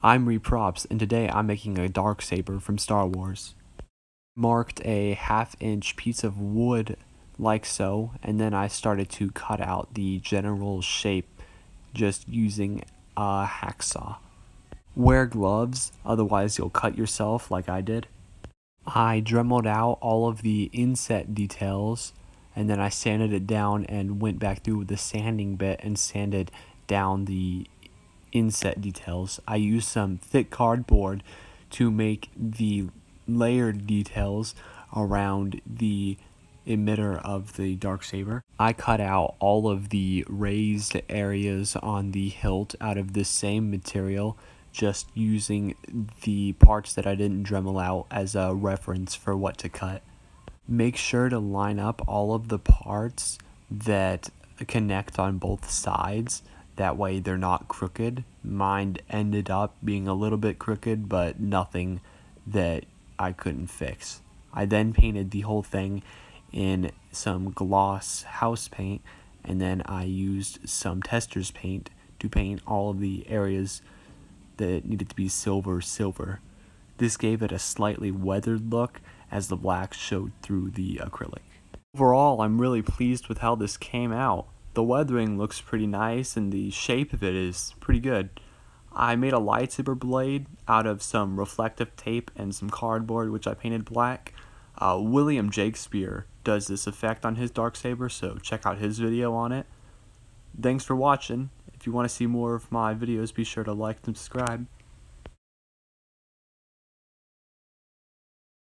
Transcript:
I'm Reprops, and today I'm making a Darksaber from Star Wars. Marked a half-inch piece of wood like so, and then I started to cut out the general shape just using a hacksaw. Wear gloves, otherwise you'll cut yourself like I did. I dremeled out all of the inset details, and then I sanded it down and went back through with the sanding bit and sanded down the inset details. I used some thick cardboard to make the layered details around the emitter of the Darksaber. I cut out all of the raised areas on the hilt out of the same material, just using the parts that I didn't Dremel out as a reference for what to cut. Make sure to line up all of the parts that connect on both sides. That way they're not crooked. Mine ended up being a little bit crooked, but nothing that I couldn't fix. I then painted the whole thing in some gloss house paint, and then I used some tester's paint to paint all of the areas that needed to be silver. This gave it a slightly weathered look as the black showed through the acrylic. Overall, I'm really pleased with how this came out. The weathering looks pretty nice and the shape of it is pretty good. I made a lightsaber blade out of some reflective tape and some cardboard, which I painted black. William Shakespeare does this effect on his Darksaber, so check out his video on it. Thanks for watching. If you want to see more of my videos, be sure to like and subscribe.